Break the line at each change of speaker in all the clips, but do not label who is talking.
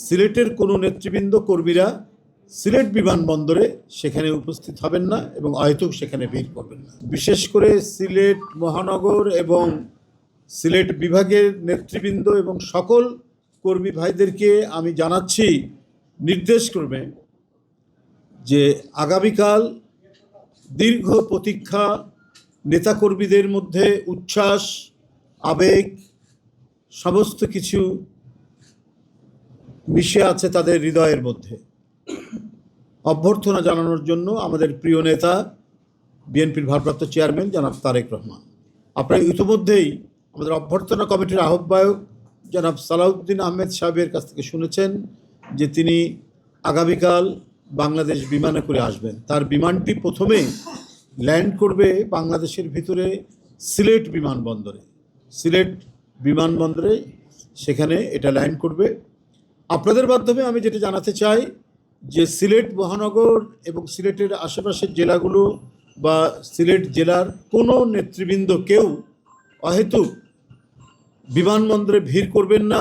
সিলেটের কোনো নেতৃবৃন্দ কর্মীরা সিলেট বিমানবন্দরে সেখানে উপস্থিত হবেন না এবং অহেতুক সেখানে ভিড় করবেন না। বিশেষ করে সিলেট মহানগর এবং সিলেট বিভাগের নেতৃবৃন্দ এবং সকল কর্মী ভাইদেরকে আমি জানাচ্ছি, নির্দেশ করবে যে আগামীকাল দীর্ঘ প্রতীক্ষা, নেতাকর্মীদের মধ্যে উচ্ছ্বাস, আবেগ সমস্ত কিছু মিশে আছে তাদের হৃদয়ের মধ্যে। অভ্যর্থনা জানানোর জন্য আমাদের প্রিয় নেতা বিএনপির ভারপ্রাপ্ত চেয়ারম্যান জনাব তারেক রহমান, আপনারা ইতিমধ্যেই আমাদের অভ্যর্থনা কমিটির আহ্বায়ক জনাব সালাউদ্দিন আহমেদ সাহেবের কাছ থেকে শুনেছেন যে তিনি আগামীকাল বাংলাদেশ বিমানে করে আসবেন। তার বিমানটি প্রথমে ল্যান্ড করবে বাংলাদেশের ভিতরে সিলেট বিমানবন্দরে, সেখানে এটা ল্যান্ড করবে। আপনাদের মাধ্যমে আমি যেটা জানাতে চাই যে সিলেট মহানগর এবং সিলেটের আশেপাশের জেলাগুলো বা সিলেট জেলার কোনো নেতৃবৃন্দ কেউ অহেতুক বিমানবন্দরে ভিড় করবেন না,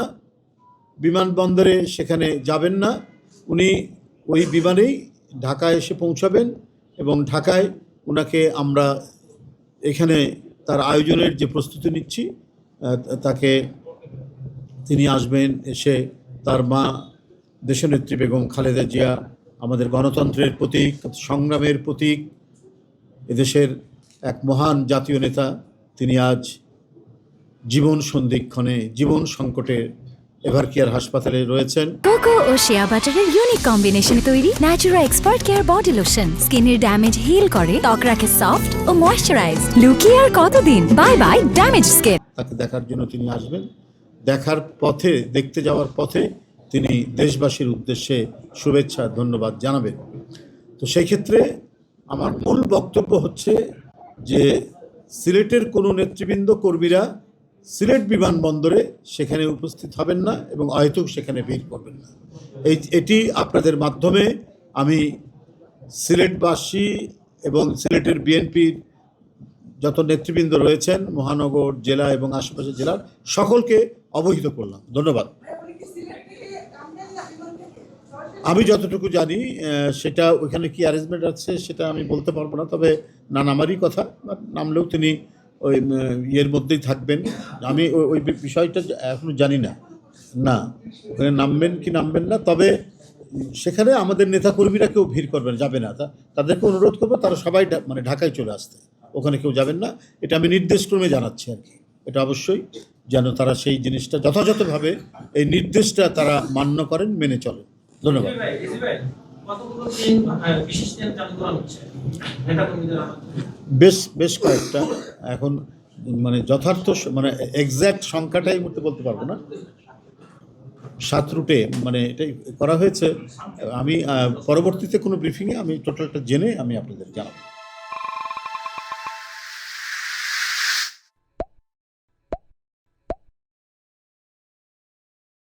বিমানবন্দরে সেখানে যাবেন না। উনি ওই বিমানেই ঢাকায় এসে পৌঁছাবেন এবং ঢাকায় ওনাকে আমরা এখানে তার আয়োজনের যে প্রস্তুতি নিচ্ছি, তাকে তিনি আসবেন, এসে তার মা দেশনেত্রী বেগম খালেদা জিয়া, আমাদের গণতন্ত্রের প্রতীক, সংগ্রামের প্রতীক, এদেশের এক মহান জাতীয় নেতা, তিনি আজ জীবন সন্ধিক্ষণে, জীবন সংকটে এভারকেয়ার হাসপাতালে রয়েছেন।
কোকো ও শিয়া বাটারের ইউনিক কম্বিনেশনে তৈরি Natura expert care body lotion স্কিনের ড্যামেজ হিল করে, ত্বক রাখে সফট ও ময়েশ্চারাইজ। লুকিয়ে আর কতদিন, বাই বাই ড্যামেজ স্কিন।
তাকে দেখার জন্য তিনি আসবেন। দেখার পথে, দেখতে যাওয়ার পথে তিনি দেশবাসীর উদ্দেশ্যে শুভেচ্ছা, ধন্যবাদ জানাবেন। তো সেই ক্ষেত্রে আমার মূল বক্তব্য হচ্ছে যে সিলেটের কোনো নেতৃবৃন্দ কর্মীরা সিলেট বিমানবন্দরে সেখানে উপস্থিত হবেন না এবং অহেতুক সেখানে ভিড় করবেন না। এটি আপনাদের মাধ্যমে আমি সিলেটবাসী এবং সিলেটের বিএনপির যত নেতৃবৃন্দ রয়েছেন মহানগর, জেলা এবং আশেপাশের জেলার সকলকে অবহিত করলাম। ধন্যবাদ। আমি যতটুকু জানি সেটা ওইখানে কি অ্যারেঞ্জমেন্ট আছে সেটা আমি বলতে পারবো না, তবে না নামারই কথা, নামলেও তিনি ওই ইয়ের মধ্যেই থাকবেন। আমি ওই বিষয়টা এখনো জানি না ওখানে নামবেন কি নামবেন না, তবে সেখানে আমাদের নেতাকর্মীরা কেউ ভিড় করবেন, যাবে না। তাদেরকে অনুরোধ করবো তারা সবাই মানে ঢাকায় চলে আসতে, ওখানে কেউ যাবেন না। এটা আমি নির্দেশক্রমে জানাচ্ছি আর কি। এটা অবশ্যই যেন তারা সেই জিনিসটা যথাযথভাবে এই নির্দেশটা তারা মান্য করেন, মেনে চলেন। ধন্যবাদ। বেশ কয়েকটা, এখন মানে যথার্থ মানে এক্স্যাক্ট সংখ্যাটাই বলতে পারবো না। 7 রুটে মানে এটাই করা হয়েছে। আমি পরবর্তীতে কোনো ব্রিফিংয়ে আমি টোটালটা জেনে আমি আপনাদের জানাবো।